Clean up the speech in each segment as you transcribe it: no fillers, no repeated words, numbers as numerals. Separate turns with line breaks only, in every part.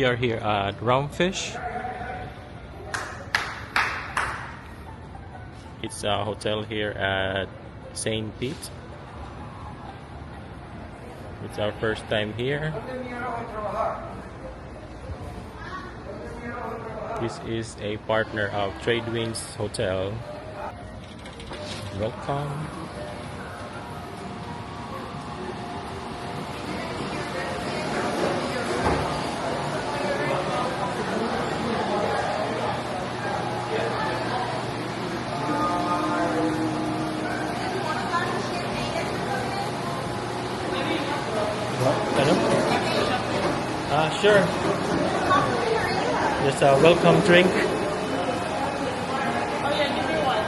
we are here at RumFish. It's a hotel here at St. Pete. It's our first time here. This is a partner of TradeWinds Hotel. Welcome. Sure. Just a welcome drink.
Oh yeah, give me one.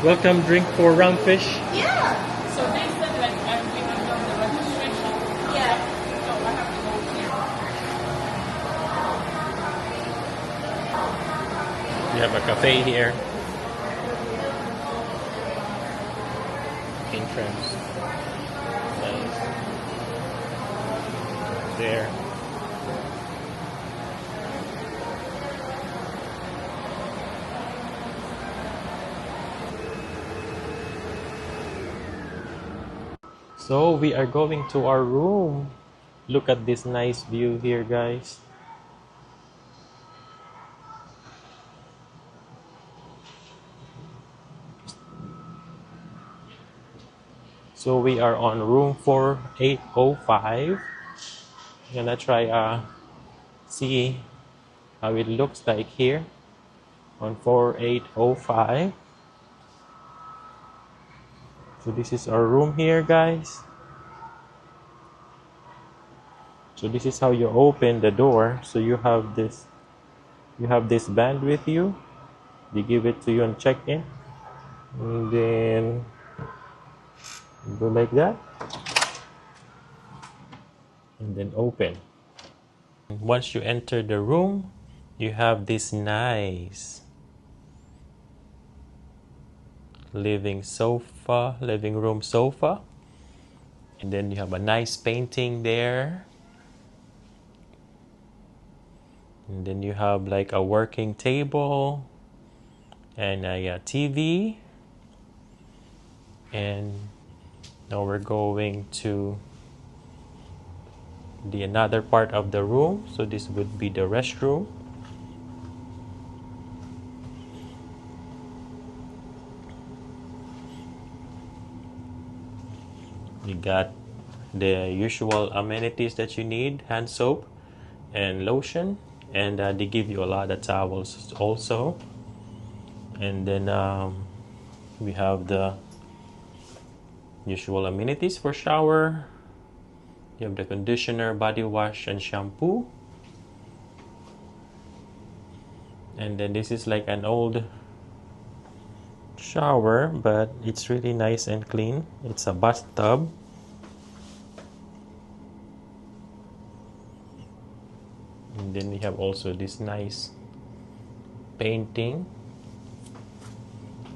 Welcome drink for RumFish.
Yeah. So they said like we have done the registration. Yeah. So I have to go here.
We have a cafe here. Entrance. Nice. There. So we are going to our room. Look at this nice view here, guys. So we are on room 4805. Gonna try see how it looks like here on 4805. So this is our room here, guys. So this is how you open the door. So you have this band with you. They give it to you on check-in, and then you go like that, and then open. Once you enter the room, you have this nice living room sofa, and then you have a nice painting there, and then you have like a working table and a TV. And now we're going to the another part of the room. So this would be the restroom. You got the usual amenities that you need: hand soap and lotion, and they give you a lot of towels also. And then we have the usual amenities for shower. You have the conditioner, body wash, and shampoo. And then this is like an old shower, but it's really nice and clean. It's a bathtub. And then we have also this nice painting.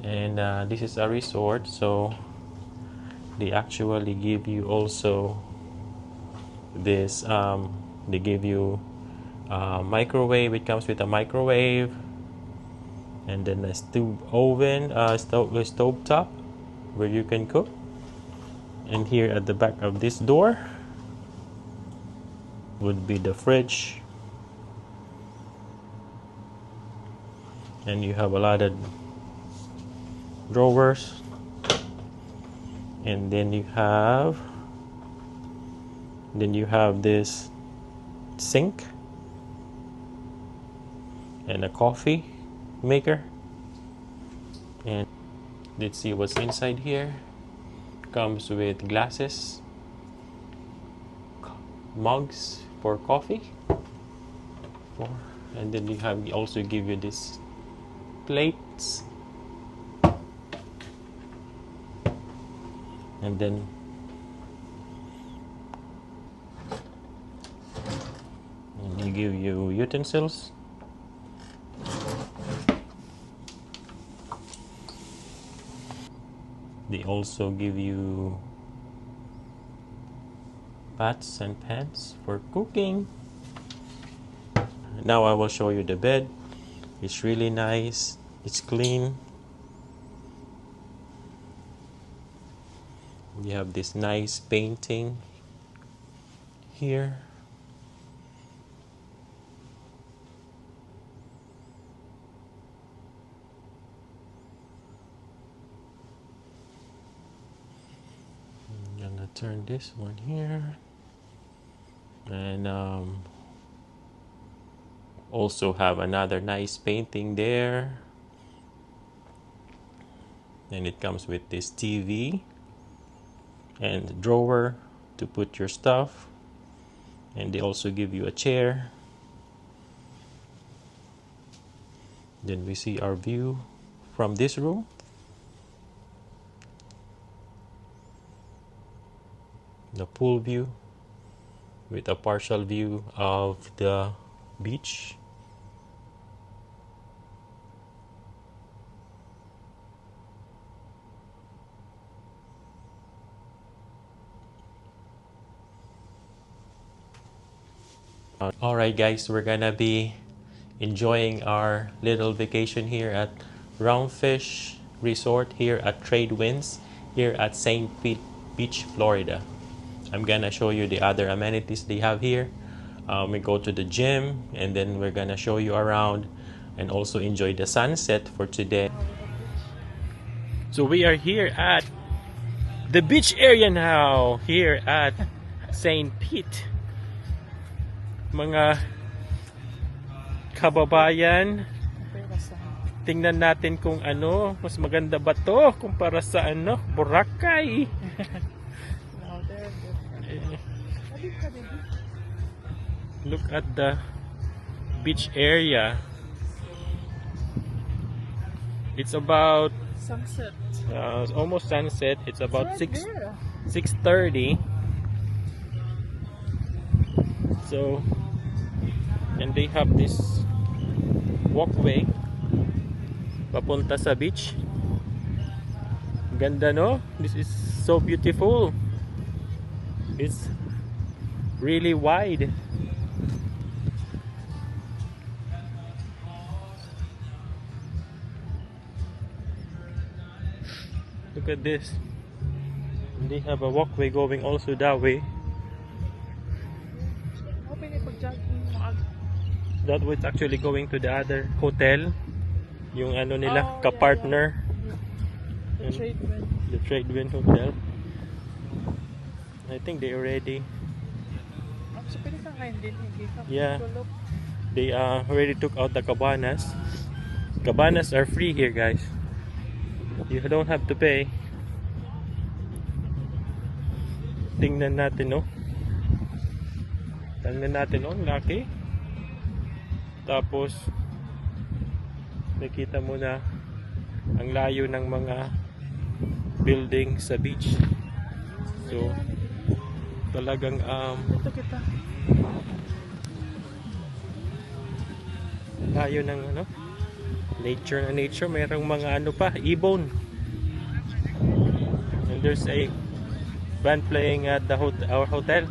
And this is a resort, so they actually give you also this they give you a microwave. It comes with a microwave, and then a stove top where you can cook. And here at the back of this door would be the fridge, and you have a lot of drawers. And then you have this sink and a coffee maker. And let's see what's inside here. Comes with glasses, mugs for coffee, and then you also give you this plates. And then you give you utensils. They also give you pots and pans for cooking. now I will show you the bed. It's really nice. It's clean. You have this nice painting here. I'm gonna turn this one here, and also have another nice painting there. And it comes with this TV and drawer to put your stuff, and they also give you a chair. Then we see our view from this room. The pool view with a partial view of the beach. Alright guys, we're gonna be enjoying our little vacation here at RumFish Resort here at TradeWinds here at St. Pete Beach, Florida. I'm gonna show you the other amenities they have here. We go to the gym, and then we're gonna show you around and also enjoy the sunset for today. So we are here at the beach area now here at St. Pete. Mga kababayan, tingnan natin kung ano mas maganda ba to kumpara sa Boracay. Look at the beach area. It's about
Sunset.
almost sunset. It's about 6:30. So, and they have this walkway papunta sa beach. Ganda, no? This is so beautiful. It's really wide. Look at this. And they have a walkway going also that way. That was actually going to the other hotel. Yung nila, kapartner.
The TradeWinds.
The TradeWinds hotel. I think they already. Yeah. They already took out the cabanas. Cabanas are free here, guys. You don't have to pay. Tingnan natin, no? Tingnan natin, no? Laki. Tapos nakita mo na ang layo ng mga building sa beach. So talagang layo ng nature na nature. Mayroong mga pa, ibon. And there's a band playing at our hotel.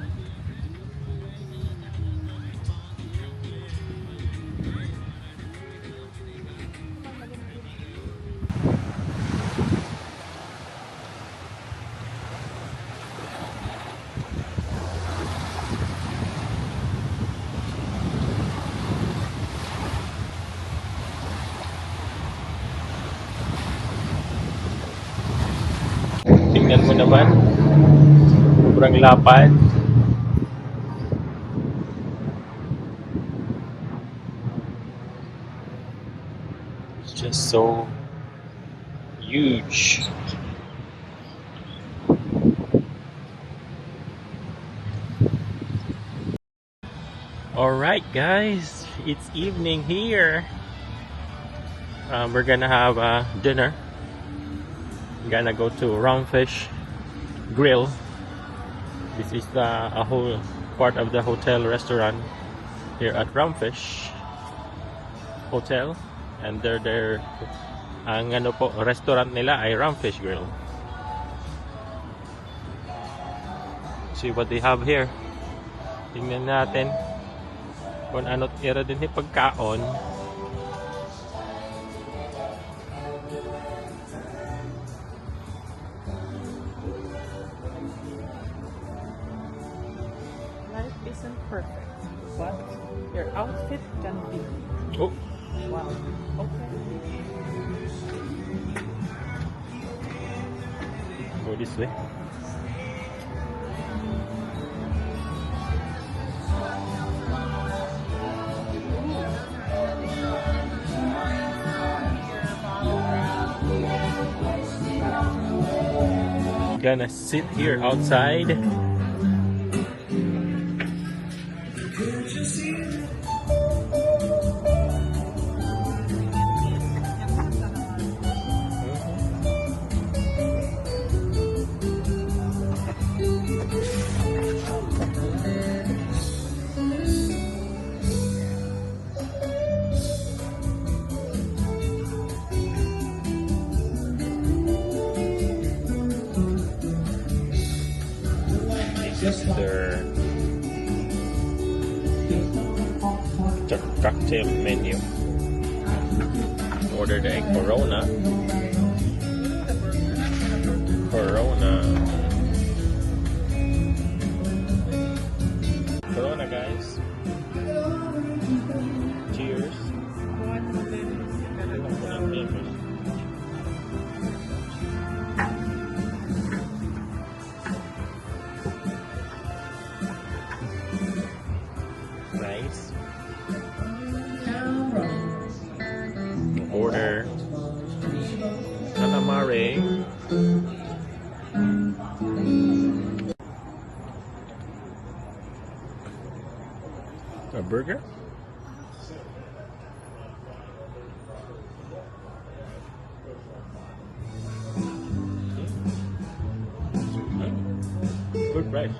Tingnan mo naman, sobrang lapad. It's just so huge. Alright guys, it's evening here. We're gonna have dinner. Gonna go to RumFish Grill. This is a whole part of the hotel restaurant here at RumFish Hotel, and ang restaurant nila ay RumFish Grill. See what they have here. Tingnan natin. Kung ano't ira din pagkaon.
Life isn't perfect, but your outfit can be.
Oh,
Wow. Okay.
go this way. Gonna sit here outside. This is their cocktail menu. Order the Corona. Corona, guys. Cheers. Nice. Order calamari. A burger. Good price.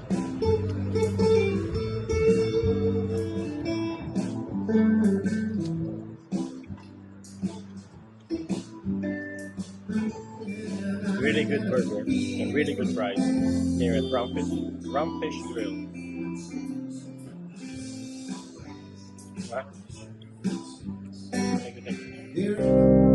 Really good burger and really good price here at RumFish Grill. What? Thank you.